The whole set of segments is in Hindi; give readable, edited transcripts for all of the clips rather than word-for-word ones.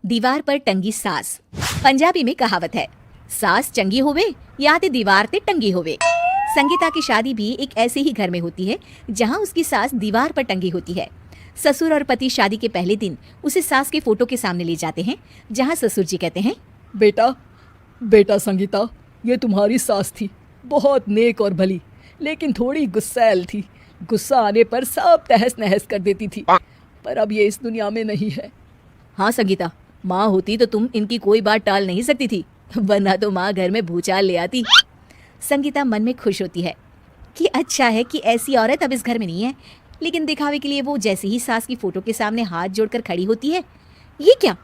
दीवार पर टंगी सास। पंजाबी में कहावत है, सास चंगी होवे या ते दीवार ते टंगी होवे। संगीता की शादी भी एक ऐसे ही घर में होती है जहां उसकी सास दीवार पर टंगी होती है। ससुर और पति शादी के पहले दिन उसे सास के फोटो के सामने ले जाते हैं, जहां ससुर जी कहते हैं, बेटा बेटा संगीता, ये तुम्हारी सास थी, बहुत नेक और भली, लेकिन थोड़ी गुस्सैल थी। गुस्सा आने पर सब तहस नहस कर देती थी, पर अब ये इस दुनिया में नहीं है। हाँ संगीता, माँ होती तो तुम इनकी कोई बात टाल नहीं सकती थी, वरना तो माँ घर में भूचाल ले आती। संगीता मन में खुश होती है कि अच्छा है कि ऐसी औरत अब इस घर में नहीं है, लेकिन दिखावे के लिए वो जैसे ही सास की फोटो के सामने हाथ जोड़कर खड़ी होती है, ये क्या?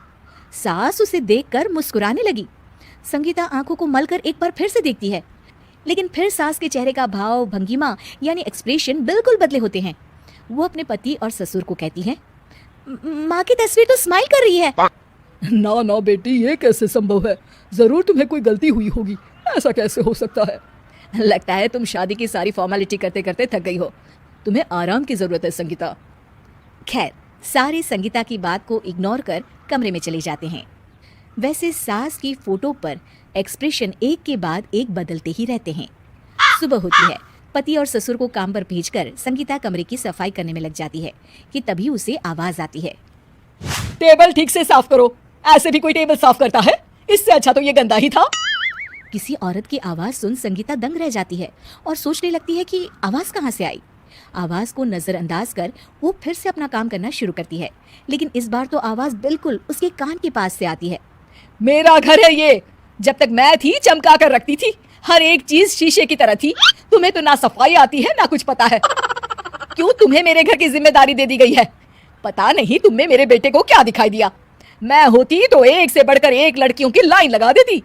सास उसे देखकर मुस्कुराने लगी। संगीता आंखों को मलकर एक बार फिर से देखती है, लेकिन फिर सास के चेहरे का भाव, भंगिमा यानी एक्सप्रेशन बिल्कुल बदले होते हैं। वो अपने पति और ससुर को कहती है, माँ की तस्वीर तो स्माइल कर रही है। ना ना बेटी, ये कैसे संभव है? जरूर तुम्हें कोई गलती हुई होगी, ऐसा कैसे हो सकता है? लगता है तुम शादी की सारी फॉर्मेलिटी करते करते थक गई हो, तुम्हें आराम की जरूरत है संगीता। खैर, सारे संगीता की बात को इग्नोर कर कमरे में चले जाते हैं। वैसे सास की फोटो पर एक्सप्रेशन एक के बाद एक बदलते ही रहते हैं। सुबह होती है, पति और ससुर को काम पर भेजकर संगीता कमरे की सफाई करने में लग जाती है कि तभी उसे आवाज आती है, टेबल ठीक से साफ करो। ऐसे भी कोई टेबल साफ करता है? इससे अच्छा तो ये गंदा ही था। किसी औरत की आवाज सुन संगीता दंग रह जाती है और सोचने लगती है कि आवाज कहाँ से आई। आवाज को नजरअंदाज कर वो फिर से अपना काम करना शुरू करती है, लेकिन इस बार तो आवाज बिल्कुल उसके कान के पास से आती है। मेरा घर है ये, जब तक मैं थी चमका कर रखती थी, हर एक चीज शीशे की तरह थी। तुम्हें तो ना सफाई आती है ना कुछ पता है। क्यों तुम्हें मेरे घर की जिम्मेदारी दे दी गई है? पता नहीं तुम में मेरे बेटे को क्या दिखाई दिया। मैं होती तो एक से बढ़कर एक लड़कियों की लाइन लगा देती।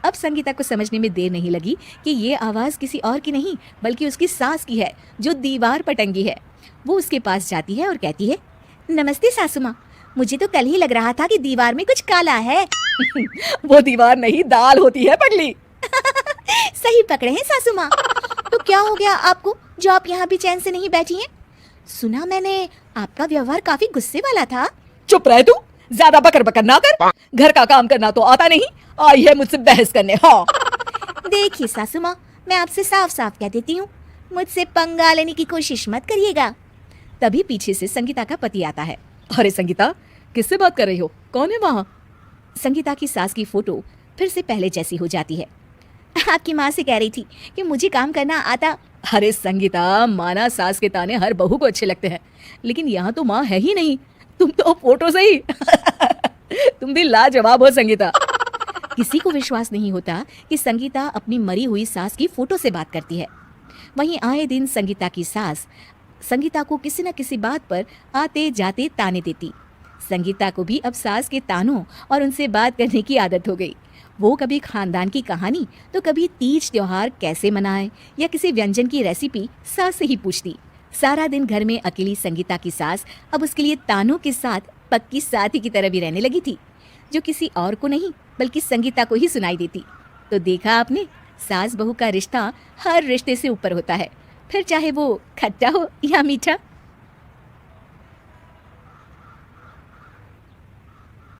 अब संगीता को समझने में देर नहीं लगी कि ये आवाज किसी और की नहीं बल्कि उसकी सास की है, जो दीवार पर टंगी है। वो उसके पास जाती है और कहती है, नमस्ते सासू माँ, मुझे तो कल ही लग रहा था कि दीवार में कुछ काला है। वो दीवार नहीं, दाल होती है पगली। सही पकड़े हैं सासू माँ। तो क्या हो गया आपको जो आप यहाँ भी चैन से नहीं बैठी हैं? सुना मैंने आपका व्यवहार काफी गुस्से वाला था। चुप रह तू, ज्यादा बकर बकर ना कर। घर का काम करना तो आता नहीं, आई है मुझसे बहस करने। हाँ देखिए सासू माँ, मैं आपसे साफ साफ कह देती हूँ, मुझसे पंगा लेने की कोशिश मत करिएगा। तभी पीछे से संगीता का पति आता है। अरे संगीता, किससे बात कर रही हो? कौन है वहाँ? संगीता की सास की फोटो फिर से पहले जैसी हो जाती है। आपकी माँ से कह रही थी कि मुझे काम करना आता। अरे संगीता, माना सास के ताने हर बहू को अच्छे लगते हैं, लेकिन यहाँ तो माँ है ही नहीं, तुम तो फोटो से ही। तुम भी लाजवाब हो संगीता। किसी को विश्वास नहीं होता कि संगीता अपनी मरी हुई सास की फोटो से बात करती है। वहीं आए दिन संगीता की सास संगीता को किसी न किसी बात पर आते जाते ताने देती। संगीता को भी अब सास के तानों और उनसे बात करने की आदत हो गई। वो कभी खानदान की कहानी तो कभी तीज त्योहार कैसे मनाएं या किसी व्यंजन की रेसिपी सास से ही पूछती। सारा दिन घर में अकेली संगीता की सास अब उसके लिए तानों के साथ पक्की साथी की तरह भी रहने लगी थी, जो किसी और को नहीं बल्कि संगीता को ही सुनाई देती। तो देखा आपने, सास बहू का रिश्ता हर रिश्ते से ऊपर होता है, फिर चाहे वो खट्टा हो या मीठा।